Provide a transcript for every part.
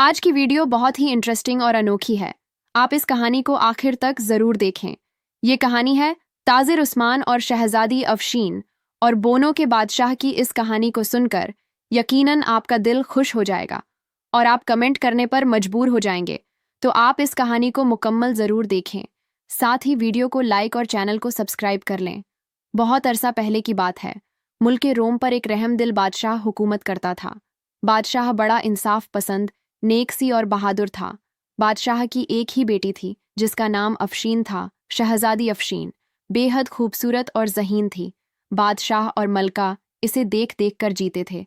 आज की वीडियो बहुत ही इंटरेस्टिंग और अनोखी है। आप इस कहानी को आखिर तक जरूर देखें। ये कहानी है ताजिर उस्मान और शहजादी अफशीन और बोनो के बादशाह की। इस कहानी को सुनकर यकीनन आपका दिल खुश हो जाएगा और आप कमेंट करने पर मजबूर हो जाएंगे। तो आप इस कहानी को मुकम्मल जरूर देखें। साथ ही वीडियो को लाइक और चैनल को सब्सक्राइब कर लें। बहुत अरसा पहले की बात है। मुल्क के रोम पर एक रहमदिल बादशाह हुकूमत करता था। बादशाह बड़ा इंसाफ पसंद, नेकसी और बहादुर था। बादशाह की एक ही बेटी थी जिसका नाम अफशीन था। शहजादी अफशीन बेहद खूबसूरत और ज़हीन थी। बादशाह और मलका इसे देख देख कर जीते थे।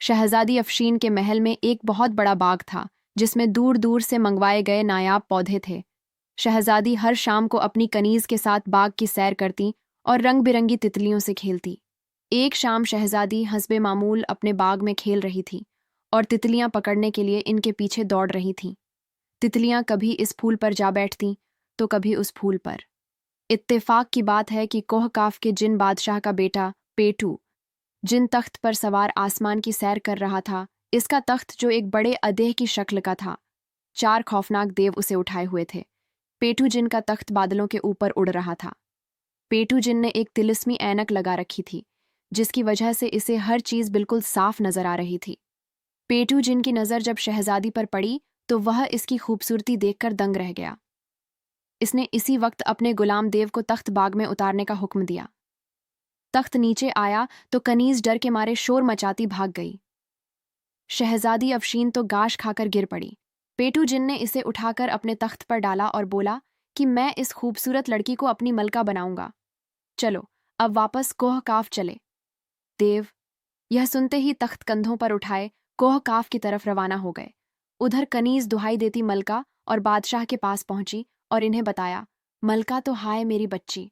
शहजादी अफशीन के महल में एक बहुत बड़ा बाग था जिसमें दूर दूर से मंगवाए गए नायाब पौधे थे। शहजादी हर शाम को अपनी कनीज के साथ बाग की सैर करती और रंग बिरंगी तितलियों से खेलती। एक शाम शहजादी हस्बे मामूल अपने बाग में खेल रही थी और तितलियां पकड़ने के लिए इनके पीछे दौड़ रही थीं। तितलियां कभी इस फूल पर जा बैठतीं तो कभी उस फूल पर। इत्तेफाक की बात है कि कोहकाफ के जिन बादशाह का बेटा पेटू जिन तख्त पर सवार आसमान की सैर कर रहा था। इसका तख्त जो एक बड़े अदेह की शक्ल का था। चार खौफनाक देव उसे उठाए हुए थे। पेटू जिन का तख्त बादलों के ऊपर उड़ रहा था। पेटू जिन ने एक तिलिस्मी ऐनक लगा रखी थी जिसकी वजह से इसे हर चीज बिल्कुल साफ नजर आ रही थी। पेटू जिन की नजर जब शहजादी पर पड़ी तो वह इसकी खूबसूरती देखकर दंग रह गया। इसने इसी वक्त अपने गुलाम देव को तख्त बाग में उतारने का हुक्म दिया। तख्त नीचे आया तो कनीज डर के मारे शोर मचाती भाग गई। शहजादी अफशीन तो गाश खाकर गिर पड़ी। पेटू जिन ने इसे उठाकर अपने तख्त पर डाला और बोला कि मैं इस खूबसूरत लड़की को अपनी मलका बनाऊंगा। चलो अब वापस कोह काफ चले। देव यह सुनते ही तख्त कंधों पर उठाए कोह काफ की तरफ रवाना हो गए। उधर कनीज दुहाई देती मलका और बादशाह के पास पहुंची और इन्हें बताया, मलका तो हाय मेरी बच्ची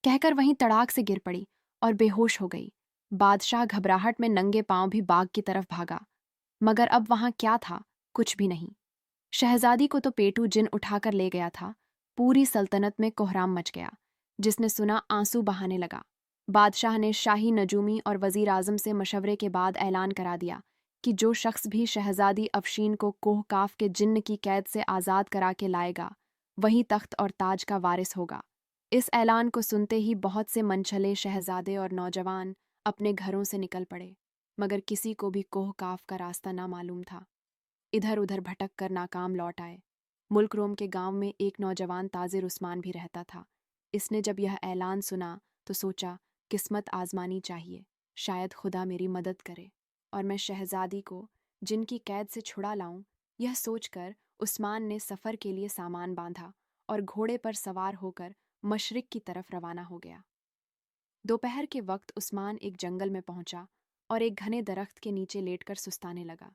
कहकर वहीं तड़ाक से गिर पड़ी और बेहोश हो गई। बादशाह घबराहट में नंगे पांव भी बाग की तरफ भागा, मगर अब वहां क्या था? कुछ भी नहीं। शहजादी को तो पेटू जिन उठाकर ले गया था। पूरी सल्तनत में कोहराम मच गया। जिसने सुना आंसू बहाने लगा। बादशाह ने शाही नजूमी और वजीर आजम से मशवरे के बाद ऐलान करा दिया कि जो शख्स भी शहजादी अफशीन को कोहकाफ के जिन्न की कैद से आज़ाद करा के लाएगा वही तख्त और ताज का वारिस होगा। इस ऐलान को सुनते ही बहुत से मनछले शहजादे और नौजवान अपने घरों से निकल पड़े, मगर किसी को भी कोहकाफ का रास्ता ना मालूम था। इधर उधर भटक कर नाकाम लौट आए। मुल्क रोम के गांव में एक नौजवान ताजिर उस्मान भी रहता था। इसने जब यह ऐलान सुना तो सोचा, किस्मत आजमानी चाहिए, शायद खुदा मेरी मदद करे और मैं शहजादी को जिनकी कैद से छुड़ा लाऊं। यह सोचकर उस्मान ने सफ़र के लिए सामान बांधा और घोड़े पर सवार होकर मशरिक की तरफ रवाना हो गया। दोपहर के वक्त उस्मान एक जंगल में पहुंचा और एक घने दरख्त के नीचे लेटकर सुस्ताने लगा।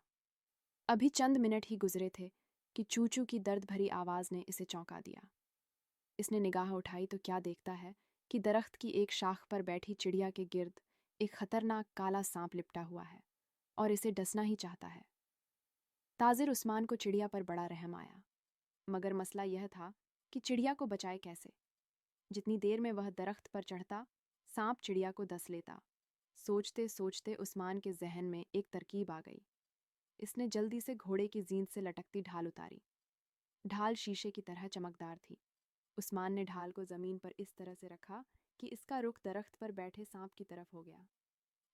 अभी चंद मिनट ही गुजरे थे कि चूचू की दर्द भरी आवाज ने इसे चौंका दिया। इसने निगाह उठाई तो क्या देखता है कि दरख्त की एक शाख पर बैठी चिड़िया के गिर्द एक खतरनाक काला सांप लिपटा हुआ है और इसे डसना ही चाहता है। ताजिर उस्मान को चिड़िया पर बड़ा रहम आया, मगर मसला यह था कि चिड़िया को बचाए कैसे। जितनी देर में वह दरख्त पर चढ़ता, सांप चिड़िया को डस लेता। सोचते सोचते उस्मान के जहन में एक तरकीब आ गई। इसने जल्दी से घोड़े की जींद से लटकती ढाल उतारी। ढाल शीशे की तरह चमकदार थी। उस्मान ने ढाल को जमीन पर इस तरह से रखा कि इसका रुख दरख्त पर बैठे सांप की तरफ हो गया।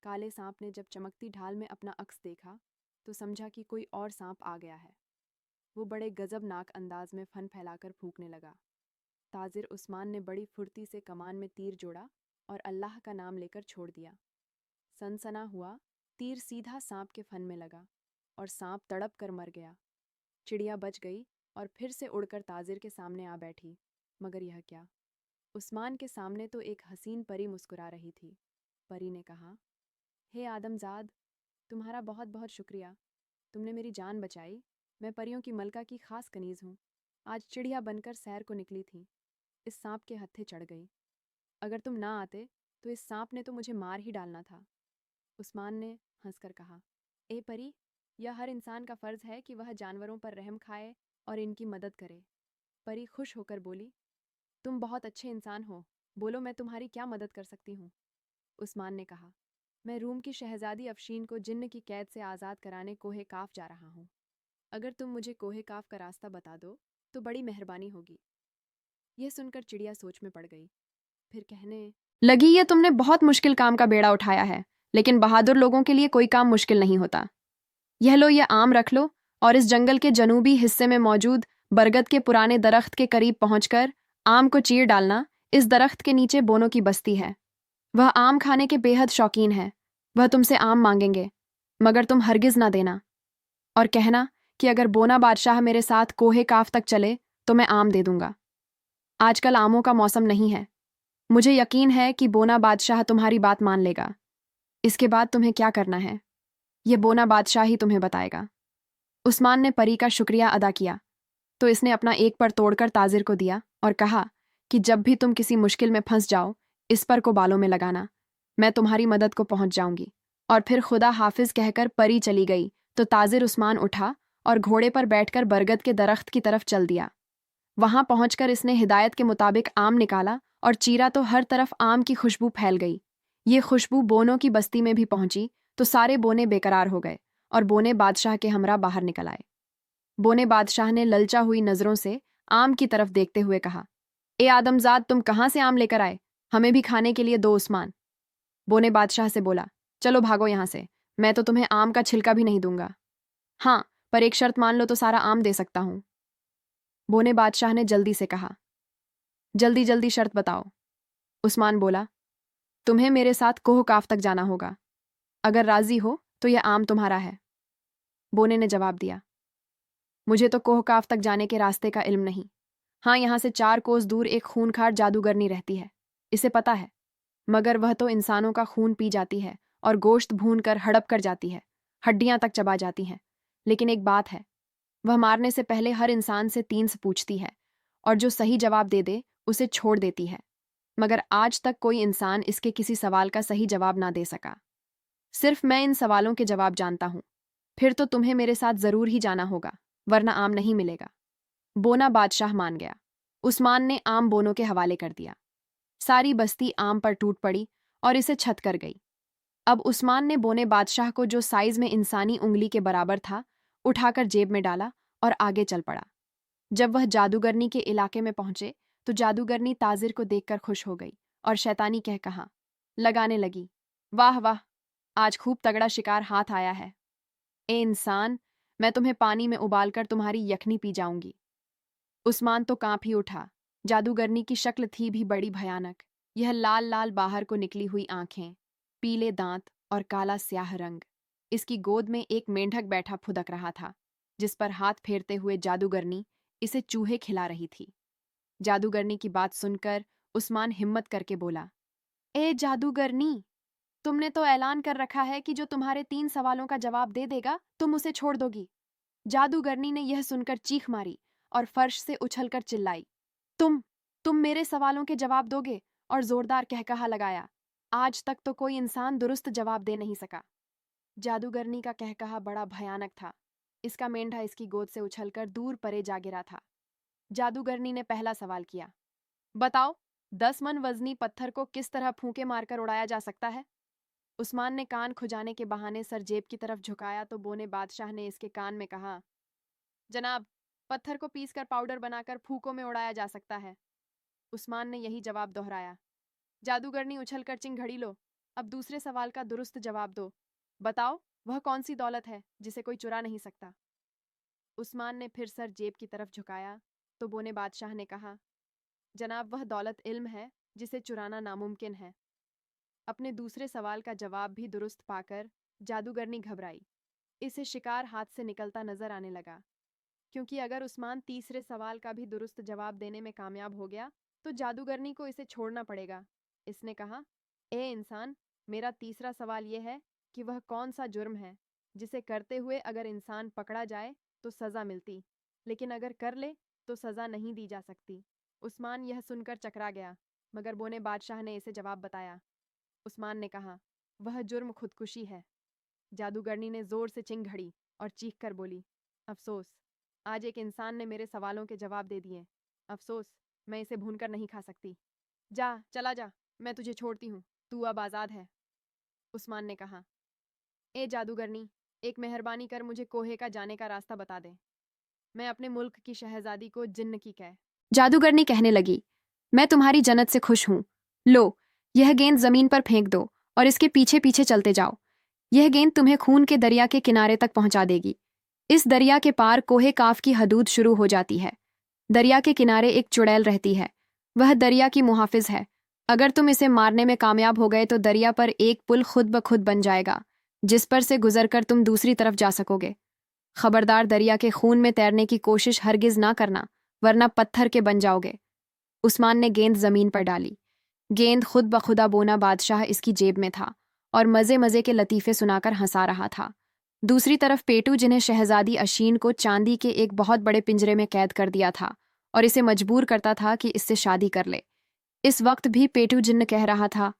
काले सांप ने जब चमकती ढाल में अपना अक्स देखा तो समझा कि कोई और सांप आ गया है। वो बड़े गजबनाक अंदाज में फन फैलाकर फूंकने लगा। ताजिर उस्मान ने बड़ी फुर्ती से कमान में तीर जोड़ा और अल्लाह का नाम लेकर छोड़ दिया। सनसना हुआ, तीर सीधा सांप के फन में लगा और सांप तड़प कर मर गया। चिड़िया बच गई और फिर से उड़कर ताजिर के सामने आ बैठी, मगर यह क्या, उस्मान के सामने तो एक हसीन परी मुस्कुरा रही थी। परी ने कहा, हे आदमजाद, तुम्हारा बहुत बहुत शुक्रिया, तुमने मेरी जान बचाई। मैं परियों की मलका की खास कनीज हूँ। आज चिड़िया बनकर सैर को निकली थी, इस सांप के हत्थे चढ़ गई। अगर तुम ना आते तो इस सांप ने तो मुझे मार ही डालना था। उस्मान ने हंसकर कहा, ए परी, यह हर इंसान का फर्ज है कि वह जानवरों पर रहम खाए और इनकी मदद करे। परी खुश होकर बोली, तुम बहुत अच्छे इंसान हो, बोलो मैं तुम्हारी क्या मदद कर सकती हूँ। उस्मान ने कहा, मैं रूम की शहजादी अफशीन को जिन्न की कैद से आज़ाद कराने कोहे काफ जा रहा हूँ। अगर तुम मुझे कोहे काफ का रास्ता बता दो तो बड़ी मेहरबानी होगी। यह सुनकर चिड़िया सोच में पड़ गई। फिर कहने लगी, ये तुमने बहुत मुश्किल काम का बेड़ा उठाया है, लेकिन बहादुर लोगों के लिए कोई काम मुश्किल नहीं होता। यह लो, ये आम रख लो और इस जंगल के जनूबी हिस्से में मौजूद बरगद के पुराने दरख्त के करीब पहुंचकर आम को चीर डालना। इस दरख्त के नीचे बोनों की बस्ती है। वह आम खाने के बेहद शौकीन है। वह तुमसे आम मांगेंगे, मगर तुम हरगिज ना देना, और कहना कि अगर बोना बादशाह मेरे साथ कोहे काफ तक चले तो मैं आम दे दूंगा। आजकल आमों का मौसम नहीं है। मुझे यकीन है कि बोना बादशाह तुम्हारी बात मान लेगा। इसके बाद तुम्हें क्या करना है, यह बोना बादशाह ही तुम्हें बताएगा। उस्मान ने परी का शुक्रिया अदा किया तो इसने अपना एक पर तोड़कर ताजिर को दिया और कहा कि जब भी तुम किसी मुश्किल में फंस जाओ, इस पर को बालों में लगाना, मैं तुम्हारी मदद को पहुंच जाऊंगी। और फिर खुदा हाफिज कहकर परी चली गई तो ताजिर उस्मान उठा और घोड़े पर बैठकर बरगद के दरख्त की तरफ चल दिया। वहां पहुंचकर इसने हिदायत के मुताबिक आम निकाला और चीरा तो हर तरफ आम की खुशबू फैल गई। ये खुशबू बोनों की बस्ती में भी पहुंची तो सारे बोने बेकरार हो गए और बोने बादशाह के हमरा बाहर निकल आए। बोने बादशाह ने ललचा हुई नजरों से आम की तरफ देखते हुए कहा, ए आदमजाद, तुम कहाँ से आम लेकर आए? हमें भी खाने के लिए दो। उस्मान बोने बादशाह से बोला, चलो भागो यहां से, मैं तो तुम्हें आम का छिलका भी नहीं दूंगा। हाँ, पर एक शर्त मान लो तो सारा आम दे सकता हूं। बोने बादशाह ने जल्दी से कहा, जल्दी जल्दी शर्त बताओ। उस्मान बोला, तुम्हें मेरे साथ कोह काफ तक जाना होगा। अगर राजी हो तो यह आम तुम्हारा है। बोने ने जवाब दिया, मुझे तो कोह काफ तक जाने के रास्ते का इल्म नहीं। हाँ, यहां से 4 कोस दूर एक खूनखार जादूगरनी रहती है, इसे पता है, मगर वह तो इंसानों का खून पी जाती है और गोश्त भून कर हड़प कर जाती है, हड्डियां तक चबा जाती हैं। लेकिन एक बात है, वह मारने से पहले हर इंसान से 3 से पूछती है और जो सही जवाब दे दे उसे छोड़ देती है। मगर आज तक कोई इंसान इसके किसी सवाल का सही जवाब ना दे सका। सिर्फ मैं इन सवालों के जवाब जानता हूं। फिर तो तुम्हें मेरे साथ जरूर ही जाना होगा, वरना आम नहीं मिलेगा। बोना बादशाह मान गया। उस्मान ने आम बोनों के हवाले कर दिया। सारी बस्ती आम पर टूट पड़ी और इसे छत कर गई। अब उस्मान ने बोने बादशाह को, जो साइज में इंसानी उंगली के बराबर था, उठाकर जेब में डाला और आगे चल पड़ा। जब वह जादूगरनी के इलाके में पहुंचे तो जादूगरनी ताजिर को देखकर खुश हो गई और शैतानी कह कहा लगाने लगी, वाह वाह, आज खूब तगड़ा शिकार हाथ आया है। ए इंसान, मैं तुम्हें पानी में उबालकर तुम्हारी यखनी पी जाऊंगी। उस्मान तो कांप ही उठा। जादूगरनी की शक्ल थी भी बड़ी भयानक। यह लाल लाल बाहर को निकली हुई आंखें, पीले दांत और काला स्याह रंग। इसकी गोद में एक मेंढक बैठा फुदक रहा था, जिस पर हाथ फेरते हुए जादूगरनी इसे चूहे खिला रही थी। जादूगरनी की बात सुनकर उस्मान हिम्मत करके बोला, ए जादूगरनी, तुमने तो ऐलान कर रखा है कि जो तुम्हारे 3 सवालों का जवाब दे देगा तुम उसे छोड़ दोगी। जादूगरनी ने यह सुनकर चीख मारी और फर्श से उछलकर चिल्लाई, तुम मेरे सवालों के जवाब दोगे? और जोरदार कहकहा लगाया, आज तक तो कोई इंसान दुरुस्त जवाब दे नहीं सका। जादूगरनी का कहकहा बड़ा भयानक था। इसका मेंढा इसकी गोद से उछलकर दूर परे जा गिरा था। जादूगरनी ने पहला सवाल किया, बताओ, 10 मन वजनी पत्थर को किस तरह फूंके मारकर उड़ाया जा सकता है? उस्मान ने कान खुजाने के बहाने सर जेब की तरफ झुकाया तो बोने बादशाह ने इसके कान में कहा, जनाब, पत्थर को पीसकर पाउडर बनाकर फूकों में उड़ाया जा सकता है। उस्मान ने यही जवाब दोहराया। जादूगरनी उछलकर चिंघड़ी लो, अब दूसरे सवाल का दुरुस्त जवाब दो। बताओ, वह कौन सी दौलत है जिसे कोई चुरा नहीं सकता? उस्मान ने फिर सर जेब की तरफ झुकाया तो बोने बादशाह ने कहा, जनाब, वह दौलत इल्म है जिसे चुराना नामुमकिन है। अपने दूसरे सवाल का जवाब भी दुरुस्त पाकर जादूगरनी घबराई। इसे शिकार हाथ से निकलता नजर आने लगा, क्योंकि अगर उस्मान तीसरे सवाल का भी दुरुस्त जवाब देने में कामयाब हो गया तो जादूगरनी को इसे छोड़ना पड़ेगा। इसने कहा, ए इंसान, मेरा तीसरा सवाल यह है कि वह कौन सा जुर्म है जिसे करते हुए अगर इंसान पकड़ा जाए तो सजा मिलती, लेकिन अगर कर ले तो सजा नहीं दी जा सकती। उस्मान यह सुनकर चकरा गया, मगर बोने बादशाह ने इसे जवाब बताया। उस्मान ने कहा, वह जुर्म खुदकुशी है। जादूगरनी ने जोर से चिंघड़ी और चीख कर बोली, अफसोस, आज एक इंसान ने मेरे सवालों के जवाब दे दिए। अफसोस, मैं इसे भूनकर नहीं खा सकती। जा, चला जा, मैं तुझे छोड़ती हूँ, तू अब आज़ाद है। उस्मान ने कहा, ए जादूगरनी, एक मेहरबानी कर मुझे कोहे का जाने का रास्ता बता दे। मैं अपने मुल्क की शहजादी को जिन्न की कह। जादूगरनी कहने लगी, मैं तुम्हारी जन्नत से खुश हूं। लो, यह गेंद जमीन पर फेंक दो और इसके पीछे पीछे चलते जाओ। यह गेंद तुम्हें खून के दरिया के किनारे तक पहुंचा देगी। इस दरिया के पार कोहे काफ की हदूद शुरू हो जाती है। दरिया के किनारे एक चुड़ैल रहती है। वह दरिया की मुहाफिज है। अगर तुम इसे मारने में कामयाब हो गए तो दरिया पर एक पुल खुद ब खुद बन जाएगा, जिस पर से गुजरकर तुम दूसरी तरफ जा सकोगे। खबरदार, दरिया के खून में तैरने की कोशिश हरगिज ना करना, वरना पत्थर के बन जाओगे। उस्मान ने गेंद जमीन पर डाली। गेंद खुद ब खुदा बोना बादशाह इसकी जेब में था और मजे मजे के लतीफे सुनाकर हंसा रहा था। दूसरी तरफ पेटू, जिन्हें शहजादी अशीन को चांदी के एक बहुत बड़े पिंजरे में कैद कर दिया था और इसे मजबूर करता था कि इससे शादी कर ले। इस वक्त भी पेटू जिन्न कह रहा था,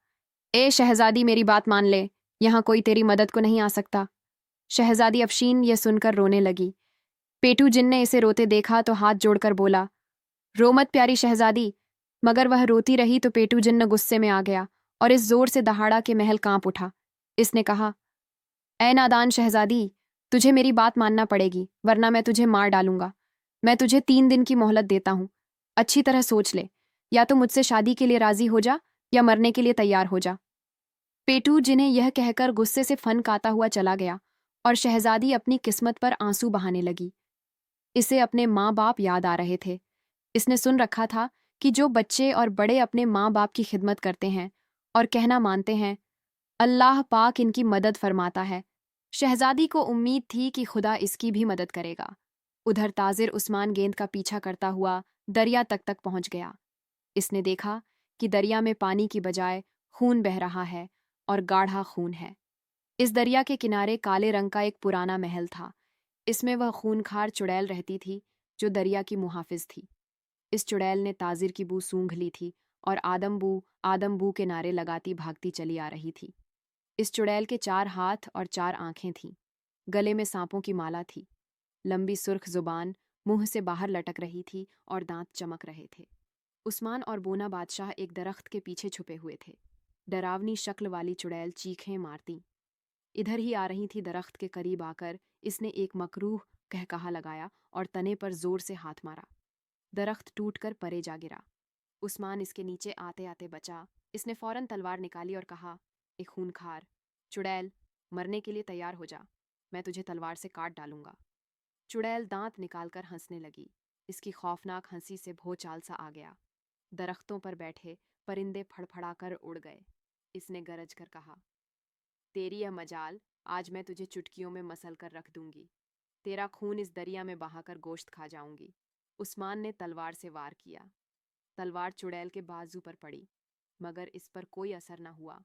ए शहजादी, मेरी बात मान ले, यहाँ कोई तेरी मदद को नहीं आ सकता। शहजादी अफशीन यह सुनकर रोने लगी। पेटू जिन ने इसे रोते देखा तो हाथ जोड़कर बोला, रो मत प्यारी शहजादी। मगर वह रोती रही तो पेटू जिन्न गुस्से में आ गया और इस जोर से दहाड़ा के महल कांप उठा। इसने कहा, ए नादान शहजादी, तुझे मेरी बात मानना पड़ेगी, वरना मैं तुझे मार डालूंगा। मैं तुझे 3 दिन की मोहलत देता हूं। अच्छी तरह सोच ले, या तो मुझसे शादी के लिए राजी हो जा या मरने के लिए तैयार हो जा। पेटू, जिन्हें यह कहकर गुस्से से फनकाता हुआ चला गया और शहजादी अपनी किस्मत पर आंसू बहाने लगी। इसे अपने माँ बाप याद आ रहे थे। इसने सुन रखा था कि जो बच्चे और बड़े अपने माँ बाप की खिदमत करते हैं और कहना मानते हैं, अल्लाह पाक इनकी मदद फरमाता है। शहजादी को उम्मीद थी कि खुदा इसकी भी मदद करेगा। उधर ताजिर उस्मान गेंद का पीछा करता हुआ दरिया तक पहुंच गया। इसने देखा कि दरिया में पानी की बजाय खून बह रहा है और गाढ़ा खून है। इस दरिया के किनारे काले रंग का एक पुराना महल था। इसमें वह खूनखार चुड़ैल रहती थी जो दरिया की मुहाफिज थी। इस चुड़ैल ने ताजिर की बू सूंघ ली थी और आदम बू के नारे लगाती भागती चली आ रही थी। इस चुड़ैल के 4 हाथ और 4 आंखें थीं। गले में सांपों की माला थी। लंबी सुर्ख जुबान मुंह से बाहर लटक रही थी और दांत चमक रहे थे। उस्मान और बोना बादशाह एक दरख्त के पीछे छुपे हुए थे। डरावनी शक्ल वाली चुड़ैल चीखें मारती इधर ही आ रही थी। दरख्त के करीब आकर इसने एक मकरूह कहकहा लगाया और तने पर जोर से हाथ मारा। दरख्त टूटकर परे जा गिरा। उस्मान इसके नीचे आते आते बचा। इसने फौरन तलवार निकाली और कहा, ए खूनखार चुड़ैल, मरने के लिए तैयार हो जा, मैं तुझे तलवार से काट डालूंगा। चुड़ैल दांत निकालकर हंसने लगी। इसकी खौफनाक हंसी से भौचाल सा आ गया। दरख्तों पर बैठे परिंदे फड़फड़ाकर उड़ गए। इसने गरज कर कहा, तेरी यह मजाल, आज मैं तुझे चुटकियों में मसल कर रख दूंगी। तेरा खून इस दरिया में बहाकर गोश्त खा जाऊंगी। उस्मान ने तलवार से वार किया। तलवार चुड़ैल के बाजू पर पड़ी, मगर इस पर कोई असर न हुआ।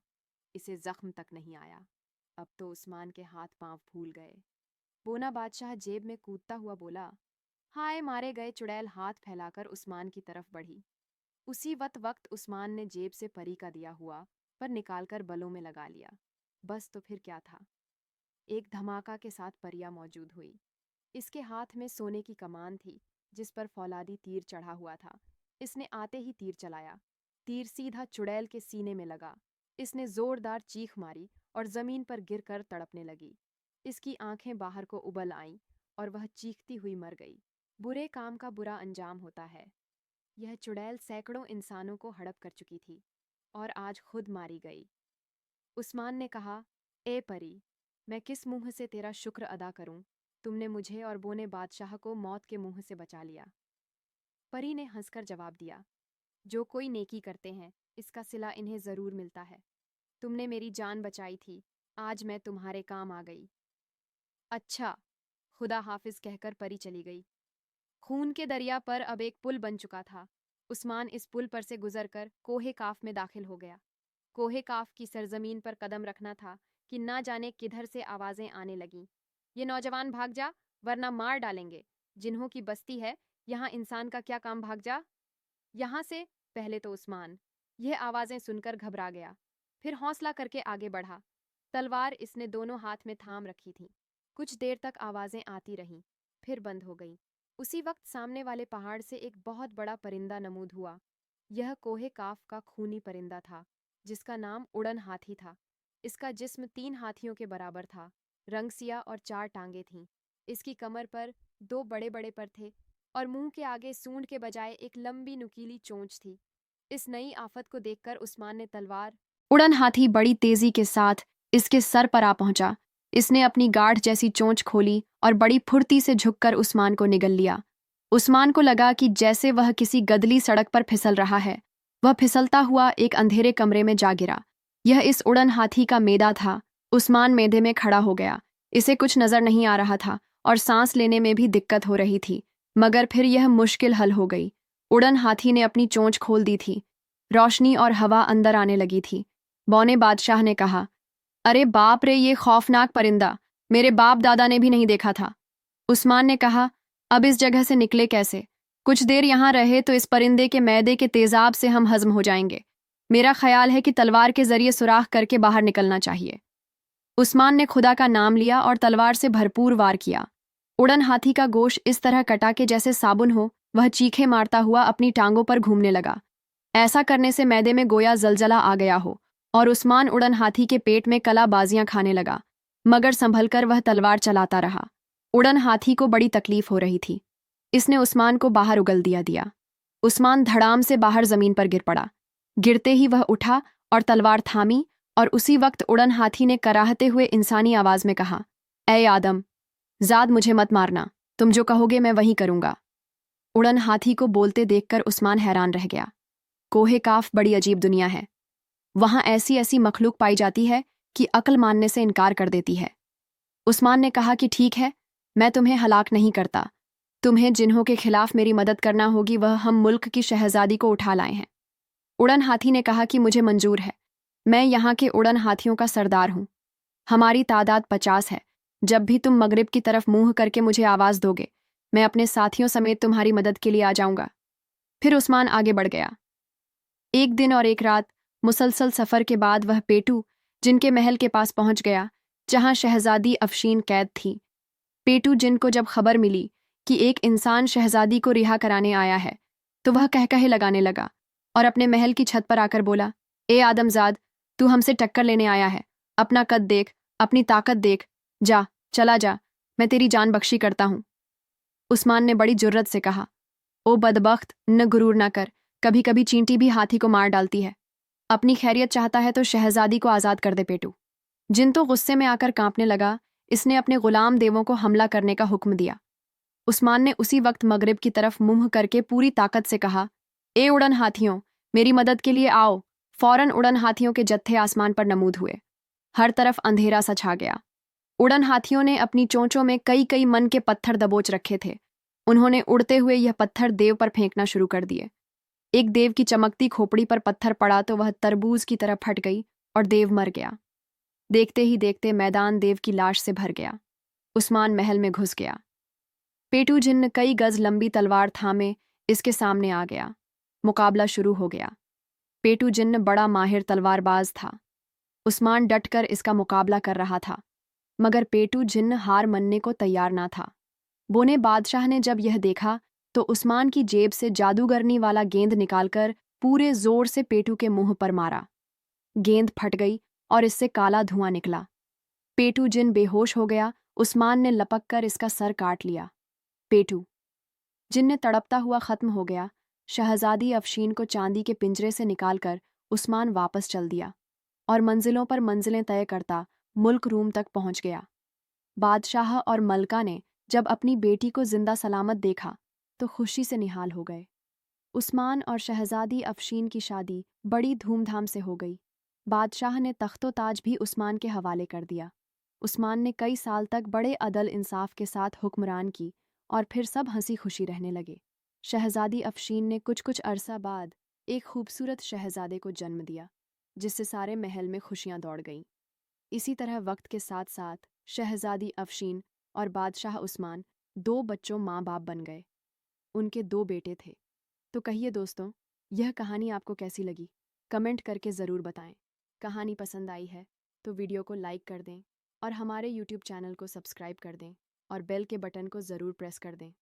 इसे जख्म तक नहीं आया। अब तो उस्मान के हाथ पांव फूल गए। बोना बादशाह जेब में कूदता हुआ बोला, हाय मारे गए। चुड़ैल हाथ फैलाकर उस्मान की तरफ बढ़ी। उसी वक्त उस्मान ने जेब से परी का दिया हुआ पर निकालकर बलों में लगा लिया। बस तो फिर क्या था, एक धमाका के साथ परिया मौजूद हुई। इसके हाथ में सोने की कमान थी जिस पर फौलादी तीर चढ़ा हुआ था। इसने आते ही तीर चलाया। तीर सीधा चुड़ैल के सीने में लगा। इसने जोरदार चीख मारी और जमीन पर गिरकर तड़पने लगी। इसकी आंखें बाहर को उबल आईं और वह चीखती हुई मर गई। बुरे काम का बुरा अंजाम होता है। यह चुड़ैल सैकड़ों इंसानों को हड़प कर चुकी थी और आज खुद मारी गई। उस्मान ने कहा, ए परी, मैं किस मुंह से तेरा शुक्र अदा करूं? तुमने मुझे और बोने बादशाह को मौत के मुंह से बचा लिया। परी ने हंसकर जवाब दिया, जो कोई नेकी करते हैं इसका सिला इन्हें जरूर मिलता है। तुमने मेरी जान बचाई थी, आज मैं तुम्हारे काम आ गई। अच्छा, खुदा हाफिज कहकर परी चली गई। खून के दरिया पर अब एक पुल बन चुका था। उस्मान इस पुल पर से गुजरकर कोहे काफ में दाखिल हो गया। कोहे काफ की सरजमीन पर कदम रखना था कि ना जाने किधर से आवाजें आने लगीं। ये नौजवान भाग जा, वरना मार डालेंगे। जिन्हों की बस्ती है, यहाँ इंसान का क्या काम, भाग जा यहाँ से। पहले तो उस्मान यह आवाजें सुनकर घबरा गया, फिर हौसला करके आगे बढ़ा। तलवार इसने दोनों हाथ में थाम रखी थी। कुछ देर तक आवाजें आती रहीं, फिर बंद हो गईं। उसी वक्त सामने वाले पहाड़ से एक बहुत बड़ा परिंदा नमूद हुआ। यह कोहे काफ का खूनी परिंदा था, जिसका नाम उड़न हाथी था। इसका जिस्म 3 हाथियों के बराबर था। रंग सिया और 4 टांगे थीं। इसकी कमर पर 2 बड़े-बड़े पर थे और मुंह के आगे सूंड के बजाय एक लंबी नुकीली चोंच थी। इस नई आफत को देखकर उस्मान ने तलवार उड़न हाथी बड़ी तेजी के साथ इसके सर पर आ पहुंचा। इसने अपनी गाढ़ जैसी चोंच खोली और बड़ी फुर्ती से झुककर उस्मान को निगल लिया। उस्मान को लगा कि जैसे वह किसी गदली सड़क पर फिसल रहा है। वह फिसलता हुआ एक अंधेरे कमरे में जा गिरा। यह इस उड़न हाथी का मैदा था। उस्मान मैदे में खड़ा हो गया। इसे कुछ नजर नहीं आ रहा था और सांस लेने में भी दिक्कत हो रही थी, मगर फिर यह मुश्किल हल हो गई। उड़न हाथी ने अपनी चोंच खोल दी थी। रोशनी और हवा अंदर आने लगी थी। बौने बादशाह ने कहा, अरे बाप रे, ये खौफनाक परिंदा मेरे बाप दादा ने भी नहीं देखा था। उस्मान ने कहा, अब इस जगह से निकले कैसे? कुछ देर यहाँ रहे तो इस परिंदे के मैदे के तेजाब से हम हजम हो जाएंगे। मेरा ख्याल है कि तलवार के जरिए सुराख करके बाहर निकलना चाहिए। उस्मान ने खुदा का नाम लिया और तलवार से भरपूर वार किया। उड़न हाथी का गोश्त इस तरह कटा के जैसे साबुन हो। वह चीखे मारता हुआ अपनी टांगों पर घूमने लगा। ऐसा करने से मैदे में गोया जलजला आ गया हो और उस्मान उड़न हाथी के पेट में कलाबाजियां खाने लगा, मगर संभलकर वह तलवार चलाता रहा। उड़न हाथी को बड़ी तकलीफ हो रही थी। इसने उस्मान को बाहर उगल दिया। उस्मान धड़ाम से बाहर जमीन पर गिर पड़ा। गिरते ही वह उठा और तलवार थामी और उसी वक्त उड़न हाथी ने कराहते हुए इंसानी आवाज में कहा, ऐ आदम जाद, मुझे मत मारना। तुम जो कहोगे मैं वही करूंगा। उड़न हाथी को बोलते देखकर उस्मान हैरान रह गया। कोहे काफ बड़ी अजीब दुनिया है। वहां ऐसी ऐसी मखलूक पाई जाती है कि अक्ल मानने से इनकार कर देती है। उस्मान ने कहा कि ठीक है, मैं तुम्हें हलाक नहीं करता। तुम्हें जिन्हों के खिलाफ मेरी मदद करना होगी वह हम मुल्क की शहजादी को उठा लाए हैं। उड़न हाथी ने कहा कि मुझे मंजूर है। मैं यहाँ के उड़न हाथियों का सरदार हूँ। हमारी तादाद 50 है। जब भी तुम मगरिब की तरफ मुंह करके मुझे आवाज दोगे, मैं अपने साथियों समेत तुम्हारी मदद के लिए आ जाऊंगा। फिर उस्मान आगे बढ़ गया। एक दिन और एक रात मुसलसल सफर के बाद वह पेटू जिनके महल के पास पहुंच गया, जहां शहजादी अफशीन कैद थी। पेटू जिनको जब खबर मिली कि एक इंसान शहजादी को रिहा कराने आया है, तो वह कहकहे लगाने लगा और अपने महल की छत पर आकर बोला, ए आदमजाद, तू हमसे टक्कर लेने आया है। अपना कद देख, अपनी ताकत देख। जा, चला जा, मैं तेरी जान बख्शी करता हूं। उस्मान ने बड़ी जुर्रत से कहा, ओ बदबख्त, न गुरूर ना कर। कभी कभी चींटी भी हाथी को मार डालती है। अपनी खैरियत चाहता है तो शहजादी को आज़ाद कर दे। पेटू जिन तो गुस्से में आकर कांपने लगा। इसने अपने गुलाम देवों को हमला करने का हुक्म दिया। उस्मान ने उसी वक्त मगरिब की तरफ मुंह करके पूरी ताकत से कहा, ए उड़न हाथियों, मेरी मदद के लिए आओ। फौरन उड़न हाथियों के जत्थे आसमान पर नमूद हुए। हर तरफ अंधेरा सा छा गया। उड़न हाथियों ने अपनी चोंचों में कई कई मन के पत्थर दबोच रखे थे। उन्होंने उड़ते हुए यह पत्थर देव पर फेंकना शुरू कर दिए। एक देव की चमकती खोपड़ी पर पत्थर पड़ा तो वह तरबूज की तरह फट गई और देव मर गया। देखते ही देखते मैदान देव की लाश से भर गया। उस्मान महल में घुस गया। पेटू जिन्न कई गज लंबी तलवार थामे इसके सामने आ गया। मुकाबला शुरू हो गया। पेटू जिन्न बड़ा माहिर तलवारबाज था। उस्मान डटकर इसका मुकाबला कर रहा था, मगर पेटू जिन्न हार मानने को तैयार ना था। बोने बादशाह ने जब यह देखा तो उस्मान की जेब से जादूगरनी वाला गेंद निकालकर पूरे जोर से पेटू के मुंह पर मारा। गेंद फट गई और इससे काला धुआं निकला। पेटू जिन बेहोश हो गया। उस्मान ने लपक कर इसका सर काट लिया। पेटू जिन ने तड़पता हुआ खत्म हो गया। शहजादी अफशीन को चांदी के पिंजरे से निकालकर उस्मान वापस चल दिया और मंजिलों पर मंजिलें तय करता मुल्क रूम तक पहुंच गया। बादशाह और मलका ने जब अपनी बेटी को जिंदा सलामत देखा तो खुशी से निहाल हो गए। उस्मान और शहजादी अफशीन की शादी बड़ी धूमधाम से हो गई। बादशाह ने तख्तो ताज भी उस्मान के हवाले कर दिया। उस्मान ने कई साल तक बड़े अदल इंसाफ के साथ हुक्मरान की और फिर सब हंसी खुशी रहने लगे। शहजादी अफशीन ने कुछ कुछ अरसा बाद एक खूबसूरत शहजादे को जन्म दिया, जिससे सारे महल में खुशियां दौड़ गईं। इसी तरह वक्त के साथ साथ शहजादी अफशीन और बादशाह उस्मान 2 बच्चों माँ बाप बन गए। उनके 2 बेटे थे। तो कहिए दोस्तों, यह कहानी आपको कैसी लगी? कमेंट करके ज़रूर बताएं। कहानी पसंद आई है तो वीडियो को लाइक कर दें और हमारे यूट्यूब चैनल को सब्सक्राइब कर दें और बेल के बटन को ज़रूर प्रेस कर दें,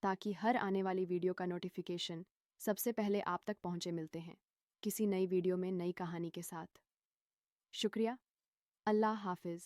ताकि हर आने वाली वीडियो का नोटिफिकेशन सबसे पहले आप तक पहुँचे। मिलते हैं किसी नई वीडियो में नई कहानी के साथ। शुक्रिया। अल्लाह हाफिज़।